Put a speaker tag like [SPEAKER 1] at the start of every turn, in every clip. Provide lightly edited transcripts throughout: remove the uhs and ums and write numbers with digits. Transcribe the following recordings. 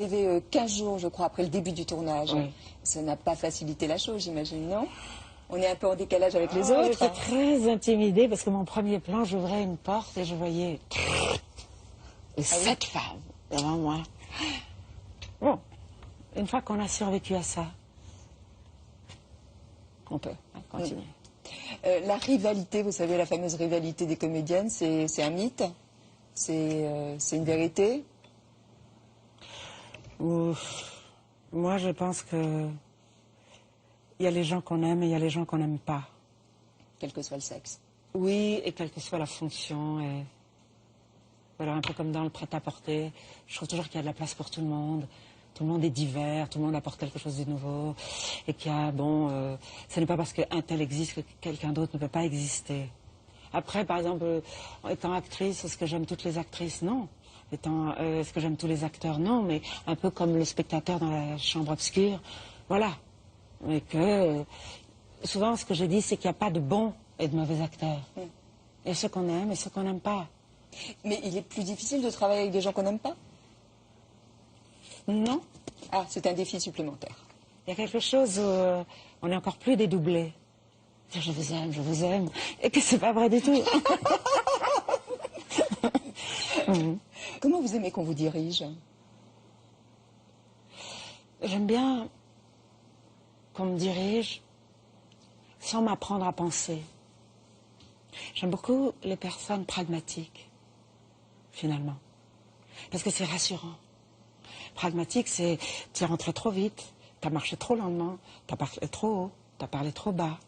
[SPEAKER 1] Arrivé 15 jours, je crois, après le début du tournage.
[SPEAKER 2] Oui.
[SPEAKER 1] Ça n'a pas facilité la chose, j'imagine, non? On est un peu en décalage avec les
[SPEAKER 2] J'étais
[SPEAKER 1] autres.
[SPEAKER 2] très intimidée parce que mon premier plan, j'ouvrais une porte et je voyais 7 femmes devant moi. Bon, une fois qu'on a survécu à ça, on peut continuer.
[SPEAKER 1] La rivalité, vous savez, la fameuse rivalité des comédiennes, c'est un mythe? C'est une vérité?
[SPEAKER 2] Ouf. Moi, je pense que il y a les gens qu'on aime et il y a les gens qu'on n'aime pas.
[SPEAKER 1] Quel que soit le sexe.
[SPEAKER 2] Oui, et quelle que soit la fonction. Et voilà, un peu comme dans le prêt-à-porter. Je trouve toujours qu'il y a de la place pour tout le monde. Tout le monde est divers, tout le monde apporte quelque chose de nouveau. Et qu'il y a, bon, ce n'est pas parce qu'un tel existe que quelqu'un d'autre ne peut pas exister. Après, par exemple, étant actrice, est-ce que j'aime toutes les actrices? Non. Est-ce que j'aime tous les acteurs? Non. Mais un peu comme le spectateur dans la chambre obscure. Voilà. Et que souvent, ce que je dis, c'est qu'il n'y a pas de bons et de mauvais acteurs. Et ceux qu'on aime et ceux qu'on n'aime pas.
[SPEAKER 1] Mais il est plus difficile de travailler avec des gens qu'on n'aime pas?
[SPEAKER 2] Non.
[SPEAKER 1] Ah, c'est un défi supplémentaire.
[SPEAKER 2] Il y a quelque chose où on est encore plus dédoublé. Dire je vous aime, et que c'est pas vrai du tout.
[SPEAKER 1] Comment vous aimez qu'on vous dirige?
[SPEAKER 2] J'aime bien qu'on me dirige sans m'apprendre à penser. J'aime beaucoup les personnes pragmatiques, finalement. Parce que c'est rassurant. Pragmatique, c'est tu es rentré trop vite, tu as marché trop lentement, tu as parlé trop haut, tu as parlé trop bas.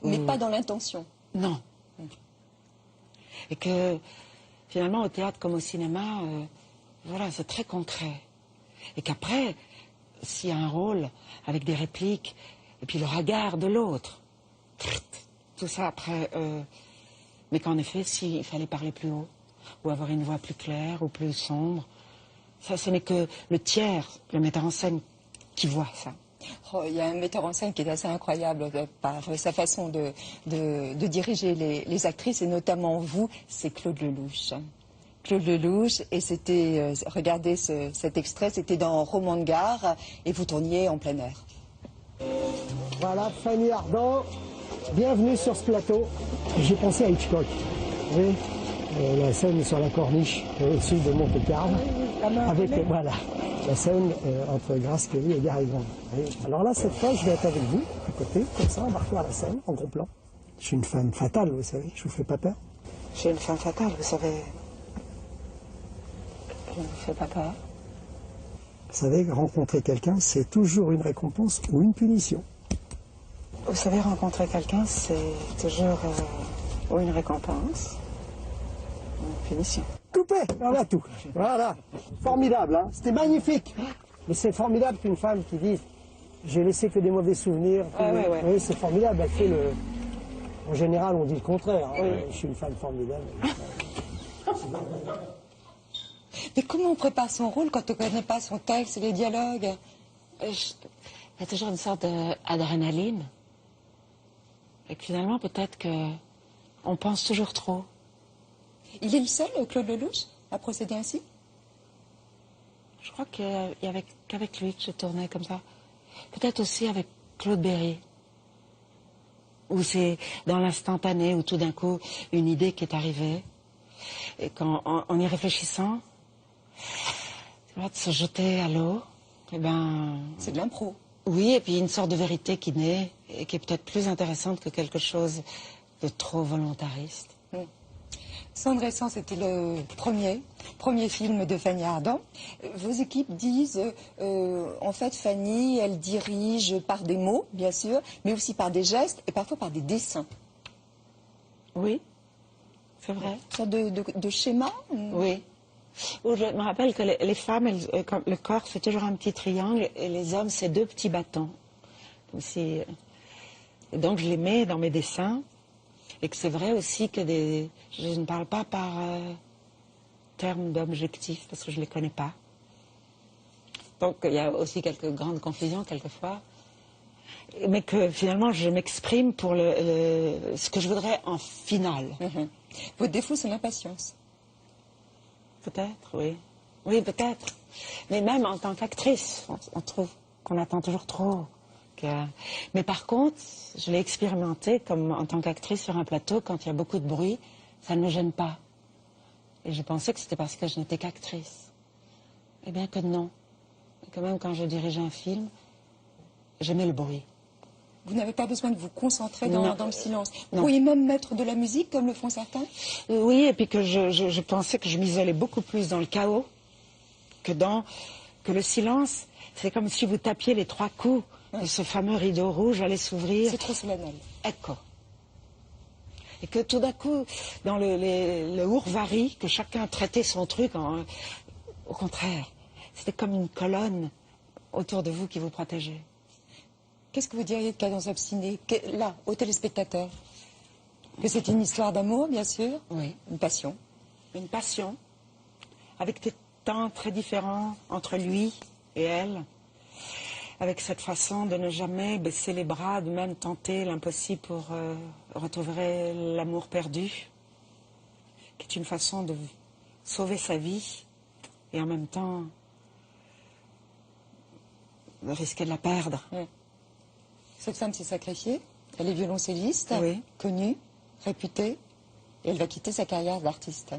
[SPEAKER 1] Mais pas dans l'intention.
[SPEAKER 2] Non. Et que finalement, au théâtre comme au cinéma, voilà, c'est très concret. Et qu'après, s'il y a un rôle avec des répliques, et puis le regard de l'autre, tout ça après, mais qu'en effet, s'il fallait parler plus haut, ou avoir une voix plus claire, ou plus sombre, ça, ce n'est que le tiers, le metteur en scène, qui voit ça.
[SPEAKER 1] Oh, il y a un metteur en scène qui est assez incroyable par sa façon de diriger les actrices, et notamment vous, c'est Claude Lelouch. Claude Lelouch, et c'était, regardez cet extrait, c'était dans Roman de gare, et vous tourniez en plein air.
[SPEAKER 3] Voilà, Fanny Ardant, bienvenue sur ce plateau. J'ai pensé à Hitchcock. Oui, la scène sur la corniche au-dessus de Monte-Carlo, avec voilà, la scène entre Grace Kelly et Gary Grant. Oui. Alors là, cette fois, je vais être avec vous, à côté, comme ça, on va refaire la scène en gros plan. Je suis une femme fatale, vous savez, je vous fais pas peur.
[SPEAKER 2] Je suis une femme fatale, vous savez. Je ne vous fais pas peur.
[SPEAKER 3] Vous savez, rencontrer quelqu'un, c'est toujours une récompense ou une punition.
[SPEAKER 2] Vous savez, rencontrer quelqu'un, c'est toujours ou une récompense, ou une punition.
[SPEAKER 3] Coupé, voilà tout. Voilà, formidable, hein. C'était magnifique. Mais c'est formidable qu'une femme qui dise j'ai laissé que des mauvais souvenirs.
[SPEAKER 2] Ouais.
[SPEAKER 3] Oui, c'est formidable. Elle fait le. En général, on dit le contraire. Hein. Oui. Je suis une femme formidable.
[SPEAKER 1] Mais comment on prépare son rôle quand on ne connaît pas son texte et les dialogues?
[SPEAKER 2] Il y a toujours une sorte d'adrénaline. Et que finalement, peut-être qu'on pense toujours trop.
[SPEAKER 1] Il est le seul, Claude Lelouch, à procéder ainsi?
[SPEAKER 2] Je crois qu'avec lui que je tournais comme ça. Peut-être aussi avec Claude Berry. Où c'est dans l'instantané, où tout d'un coup, une idée qui est arrivée. Et en y réfléchissant, de se jeter à l'eau, eh ben...
[SPEAKER 1] C'est de l'impro.
[SPEAKER 2] Oui, et puis une sorte de vérité qui naît, et qui est peut-être plus intéressante que quelque chose de trop volontariste.
[SPEAKER 1] Cendre et sang, c'était le premier film de Fanny Ardant. Vos équipes disent, en fait, Fanny, elle dirige par des mots, bien sûr, mais aussi par des gestes et parfois par des dessins.
[SPEAKER 2] Oui, c'est vrai.
[SPEAKER 1] Une sorte de schéma.
[SPEAKER 2] Oui. Où je me rappelle que les femmes, le corps, c'est toujours un petit triangle, et les hommes, c'est 2 petits bâtons. Et donc, je les mets dans mes dessins. Et que c'est vrai aussi que je ne parle pas par termes d'objectifs, parce que je ne les connais pas. Donc il y a aussi quelques grandes confusions quelquefois. Mais que finalement je m'exprime pour ce que je voudrais en finale.
[SPEAKER 1] Votre défaut, c'est l'impatience.
[SPEAKER 2] Peut-être, oui. Oui, peut-être. Mais même en tant qu'actrice, on trouve qu'on attend toujours trop. Mais par contre, je l'ai expérimenté comme en tant qu'actrice sur un plateau, quand il y a beaucoup de bruit, ça ne me gêne pas. Et je pensais que c'était parce que je n'étais qu'actrice. Eh bien que non. Et quand même, quand je dirigeais un film, j'aimais le bruit.
[SPEAKER 1] Vous n'avez pas besoin de vous concentrer dans le silence. Vous
[SPEAKER 2] Non.
[SPEAKER 1] pourriez même mettre de la musique, comme le font certains?
[SPEAKER 2] Oui, et puis que je pensais que je m'isolais beaucoup plus dans le chaos que le silence. C'est comme si vous tapiez les 3 coups et ce fameux rideau rouge allait s'ouvrir.
[SPEAKER 1] C'est trop solennel.
[SPEAKER 2] Ecco. Et que tout d'un coup, dans le ourvari, que chacun traitait son truc, au contraire, c'était comme une colonne autour de vous qui vous protégeait.
[SPEAKER 1] Qu'est-ce que vous diriez de Cadence obstinée, là, aux téléspectateurs? Que c'est une histoire d'amour, bien sûr.
[SPEAKER 2] Oui.
[SPEAKER 1] Une passion.
[SPEAKER 2] Une passion, avec des temps très différents entre lui et elle, avec cette façon de ne jamais baisser les bras, de même tenter l'impossible pour retrouver l'amour perdu, qui est une façon de sauver sa vie et en même temps de risquer de la perdre.
[SPEAKER 1] Oui. Cette femme s'est sacrifiée, elle est violoncelliste,
[SPEAKER 2] Oui.
[SPEAKER 1] connue, réputée, et elle va quitter sa carrière d'artiste.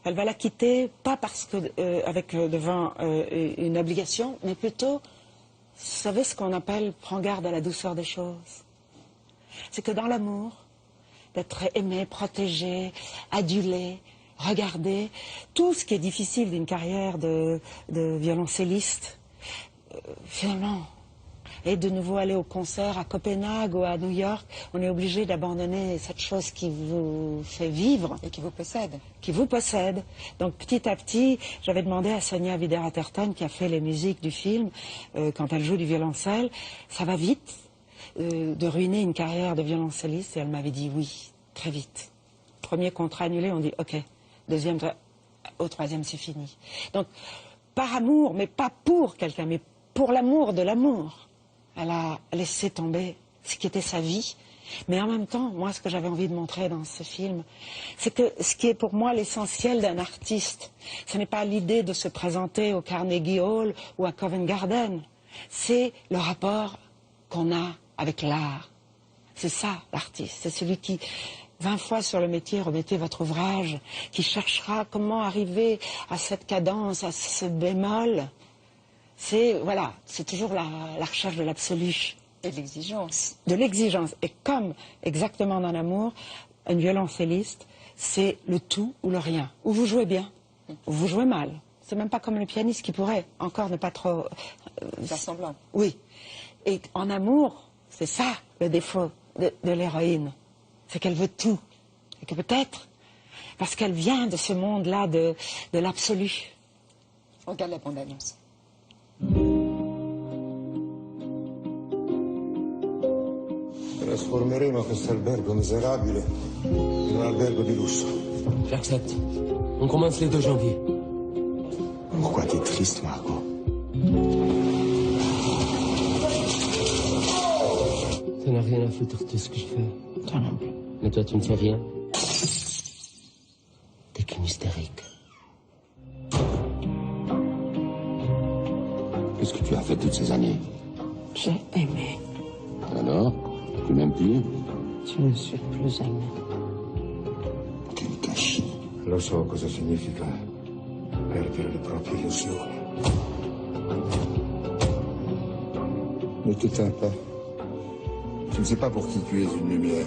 [SPEAKER 2] Elle va la quitter, pas parce que avec devant une obligation, mais plutôt, vous savez ce qu'on appelle prends garde à la douceur des choses. C'est que dans l'amour, d'être aimé, protégé, adulé, regardé, tout ce qui est difficile d'une carrière de violoncelliste, finalement, et de nouveau aller au concert à Copenhague ou à New York, on est obligé d'abandonner cette chose qui vous fait vivre.
[SPEAKER 1] Et qui vous possède.
[SPEAKER 2] Qui vous possède. Donc petit à petit, j'avais demandé à Sonia Wider-Atherton, qui a fait les musiques du film, quand elle joue du violoncelle, ça va vite de ruiner une carrière de violoncelliste, et elle m'avait dit oui, très vite. Premier contrat annulé, on dit ok, deuxième, au troisième c'est fini. Donc par amour, mais pas pour quelqu'un, mais pour l'amour de l'amour. Elle a laissé tomber ce qui était sa vie. Mais en même temps, moi, ce que j'avais envie de montrer dans ce film, c'est que ce qui est pour moi l'essentiel d'un artiste, ce n'est pas l'idée de se présenter au Carnegie Hall ou à Covent Garden. C'est le rapport qu'on a avec l'art. C'est ça, l'artiste. C'est celui qui, 20 fois sur le métier, remettez votre ouvrage, qui cherchera comment arriver à cette cadence, à ce bémol. Voilà, c'est toujours la recherche de l'absolu.
[SPEAKER 1] Et de l'exigence.
[SPEAKER 2] De l'exigence. Et comme, exactement dans l'amour, une violoncelliste, c'est le tout ou le rien. Ou vous jouez bien, ou vous jouez mal. C'est même pas comme le pianiste qui pourrait encore ne pas trop...
[SPEAKER 1] faire semblant.
[SPEAKER 2] Oui. Et en amour, c'est ça le défaut de l'héroïne. C'est qu'elle veut tout. Et que peut-être, parce qu'elle vient de ce monde-là de l'absolu.
[SPEAKER 1] On regarde la bande-annonce.
[SPEAKER 4] Trasformeremo questo albergo miserabile in un albergo di lusso.
[SPEAKER 5] J'accepte. On commence les 2 janvier.
[SPEAKER 4] Pourquoi t'es triste, Margot?
[SPEAKER 5] Ça n'a rien à foutre de ce que je fais. Toi non plus. Mais toi, tu ne fais rien. T'es qu'une hystérique.
[SPEAKER 4] Qu'est-ce que tu as fait toutes ces années?
[SPEAKER 6] J'ai aimé.
[SPEAKER 4] Alors? Tu m'aimes plus?
[SPEAKER 6] Tu ne suis plus aimé.
[SPEAKER 4] Che mi casci. Lo so cosa significa perdere le proprie illusioni. Ne t'éteins pas. Tu ne sais pas pour qui tu es une lumière.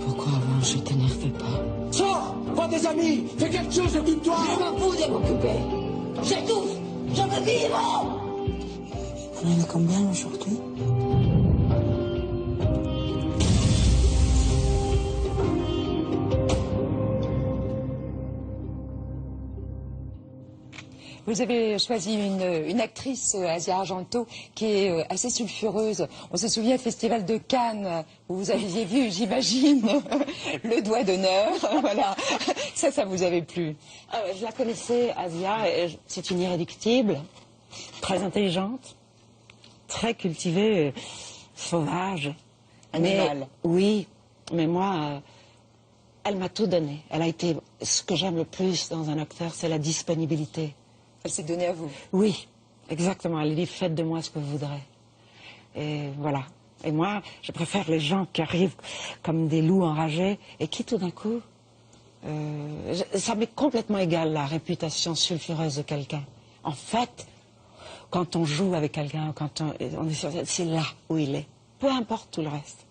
[SPEAKER 6] Pourquoi avant je t'énervais pas?
[SPEAKER 5] Sors! Vois des amis! Fais quelque chose, occupe-toi!
[SPEAKER 6] Je m'en fous de m'occuper. J'étouffe. Je veux vivre. On en est combien aujourd'hui?
[SPEAKER 1] Vous avez choisi une actrice, Asia Argento, qui est assez sulfureuse. On se souvient du Festival de Cannes, où vous aviez vu, j'imagine, le doigt d'honneur. Voilà. Ça vous avait plu?
[SPEAKER 2] Je la connaissais, Asia, et c'est une irréductible, très intelligente, très cultivée, sauvage.
[SPEAKER 1] Animale.
[SPEAKER 2] Oui, mais moi, elle m'a tout donné. Elle a été, ce que j'aime le plus dans un acteur, c'est la disponibilité.
[SPEAKER 1] Elle s'est donnée à vous.
[SPEAKER 2] Oui, exactement. Elle dit, faites de moi ce que vous voudrez. Et voilà. Et moi, je préfère les gens qui arrivent comme des loups enragés et qui, tout d'un coup, ça m'est complètement égal, la réputation sulfureuse de quelqu'un. En fait, quand on joue avec quelqu'un, quand on est sur scène, c'est là où il est. Peu importe tout le reste.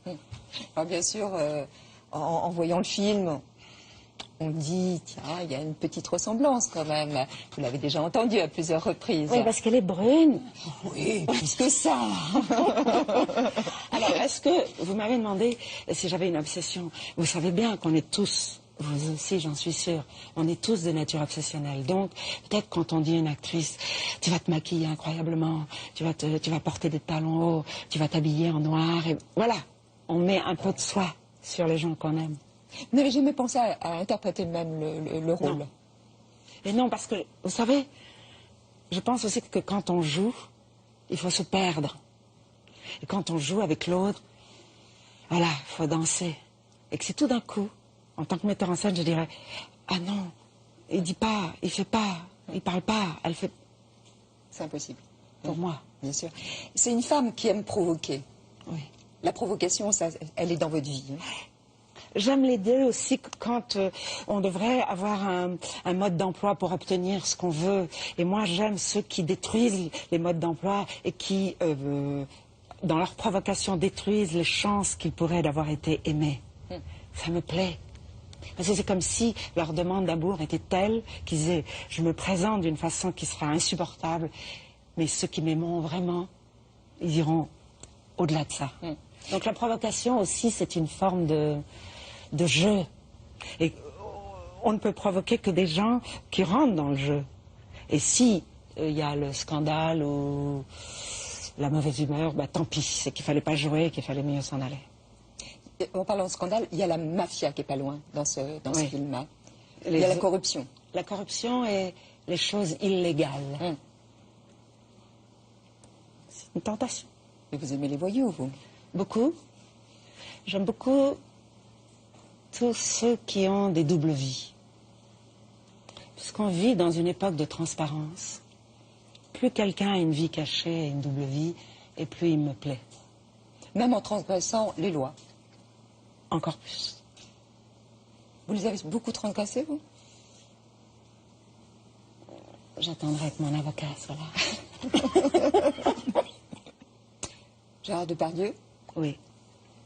[SPEAKER 1] Alors bien sûr, en voyant le film, on dit, tiens, il y a une petite ressemblance quand même. Vous l'avez déjà entendu à plusieurs reprises.
[SPEAKER 2] Oui, parce qu'elle est brune.
[SPEAKER 1] Oui, plus que ça.
[SPEAKER 2] Alors, est-ce que vous m'avez demandé si j'avais une obsession? Vous savez bien qu'on est tous, vous aussi, j'en suis sûre, on est tous de nature obsessionnelle. Donc, peut-être quand on dit à une actrice, tu vas te maquiller incroyablement, tu vas porter des talons hauts, tu vas t'habiller en noir, et voilà, on met un peu de soi sur les gens qu'on aime.
[SPEAKER 1] Vous n'avez jamais pensé à interpréter même le rôle?
[SPEAKER 2] Non. Et non, parce que, vous savez, je pense aussi que quand on joue, il faut se perdre. Et quand on joue avec l'autre, voilà, il faut danser. Et que c'est tout d'un coup, en tant que metteur en scène, je dirais, ah non, il dit pas, il fait pas, il parle pas, elle fait...
[SPEAKER 1] C'est impossible.
[SPEAKER 2] Pour moi.
[SPEAKER 1] Bien sûr. C'est une femme qui aime provoquer.
[SPEAKER 2] Oui.
[SPEAKER 1] La provocation, ça, elle est dans votre vie.
[SPEAKER 2] J'aime l'idée aussi que quand on devrait avoir un mode d'emploi pour obtenir ce qu'on veut. Et moi, j'aime ceux qui détruisent les modes d'emploi et qui, dans leur provocation, détruisent les chances qu'ils pourraient d'avoir été aimés. Ça me plaît. Parce que c'est comme si leur demande d'amour était telle qu'ils disaient « je me présente d'une façon qui sera insupportable, mais ceux qui m'aimeront vraiment, ils iront au-delà de ça. Donc la provocation aussi, c'est une forme de jeu. Et on ne peut provoquer que des gens qui rentrent dans le jeu. Et si il y a le scandale ou la mauvaise humeur, bah, tant pis, c'est qu'il ne fallait pas jouer, qu'il fallait mieux s'en aller.
[SPEAKER 1] Et en parlant de scandale, il y a la mafia qui est pas loin dans ce
[SPEAKER 2] Oui.
[SPEAKER 1] film-là. Il y a la corruption.
[SPEAKER 2] La corruption et les choses illégales. C'est une tentation.
[SPEAKER 1] Mais vous aimez les voyous, vous?
[SPEAKER 2] Beaucoup. J'aime beaucoup tous ceux qui ont des doubles vies. Puisqu'on vit dans une époque de transparence. Plus quelqu'un a une vie cachée et une double vie, et plus il me plaît.
[SPEAKER 1] Même en transgressant les lois.
[SPEAKER 2] Encore plus.
[SPEAKER 1] Vous les avez beaucoup transgressés, vous?
[SPEAKER 2] J'attendrai que mon avocat soit là.
[SPEAKER 1] Gérard Depardieu
[SPEAKER 2] Oui.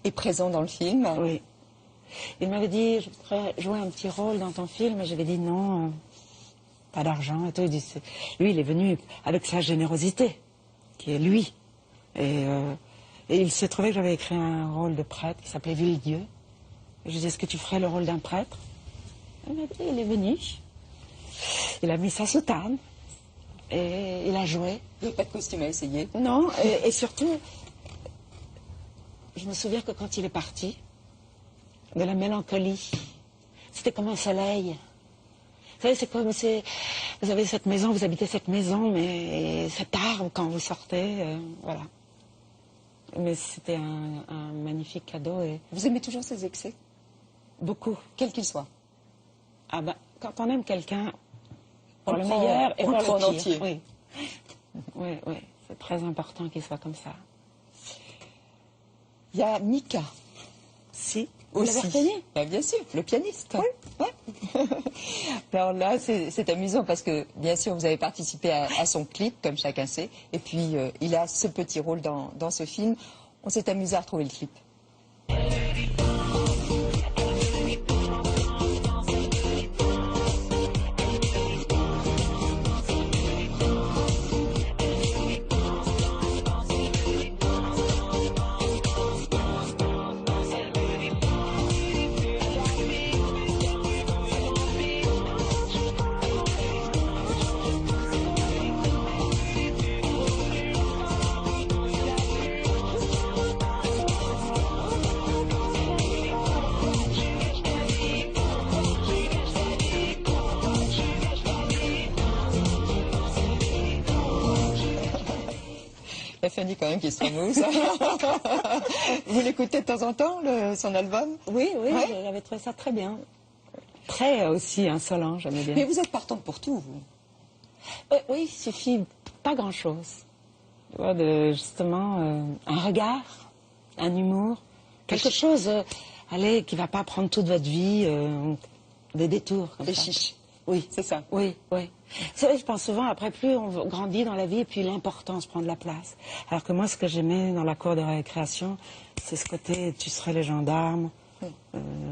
[SPEAKER 1] est présent dans le film.
[SPEAKER 2] Oui. Il m'avait dit, je voudrais jouer un petit rôle dans ton film, et j'avais dit non, pas d'argent et tout. Il dit, lui, il est venu avec sa générosité, qui est lui. Et il s'est trouvé que j'avais écrit un rôle de prêtre qui s'appelait Villedieu. Et je lui ai dit, est-ce que tu ferais le rôle d'un prêtre? Il m'a dit, il est venu. Il a mis sa soutane et il a joué.
[SPEAKER 1] Vous n'avez pas de costume à essayer?
[SPEAKER 2] Non, et surtout, je me souviens que quand il est parti, de la mélancolie, c'était comme un soleil. Vous savez, c'est comme si vous avez cette maison, vous habitez cette maison, mais cet arbre, quand vous sortez, voilà. Mais c'était un magnifique cadeau. Et
[SPEAKER 1] Vous aimez toujours ces excès?
[SPEAKER 2] beaucoup.
[SPEAKER 1] Quels qu'ils soient?
[SPEAKER 2] Ah ben, quand on aime quelqu'un, pour
[SPEAKER 1] On
[SPEAKER 2] le
[SPEAKER 1] le prend-
[SPEAKER 2] meilleur et
[SPEAKER 1] on
[SPEAKER 2] pour
[SPEAKER 1] le prend
[SPEAKER 2] le
[SPEAKER 1] en
[SPEAKER 2] pire.
[SPEAKER 1] entier.
[SPEAKER 2] Oui, oui, oui. C'est très important qu'il soit comme ça.
[SPEAKER 1] Il y a Mika.
[SPEAKER 2] Si, vous l'avez
[SPEAKER 1] Aussi.
[SPEAKER 2] reconnu?
[SPEAKER 1] Ben, bien sûr, le pianiste. Oui. Alors là, c'est amusant parce que, bien sûr, vous avez participé à son clip, comme chacun sait. Et puis, il a ce petit rôle dans ce film. On s'est amusé à retrouver le clip. La Fanny, quand même, qui est fameuse. Vous l'écoutez de temps en temps, son album?
[SPEAKER 2] Oui, oui,
[SPEAKER 1] Ouais.
[SPEAKER 2] j'avais trouvé ça très bien. Très aussi insolent, j'aimais bien.
[SPEAKER 1] Mais vous êtes partante pour tout, vous.
[SPEAKER 2] Oui, il suffit pas grand-chose. Tu vois, justement, un regard, un humour, quelque chose, allez, qui va pas prendre toute votre vie, des détours comme
[SPEAKER 1] Les
[SPEAKER 2] ça.
[SPEAKER 1] chiches.
[SPEAKER 2] Oui,
[SPEAKER 1] C'est ça.
[SPEAKER 2] Oui, oui. C'est vrai, je pense souvent, après, plus on grandit dans la vie, et puis l'importance prend de la place. Alors que moi, ce que j'aimais dans la cour de récréation, c'est ce côté, tu serais les gendarmes,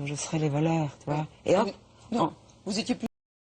[SPEAKER 2] je serais les voleurs, tu vois. Et hop,
[SPEAKER 1] Non, vous étiez plus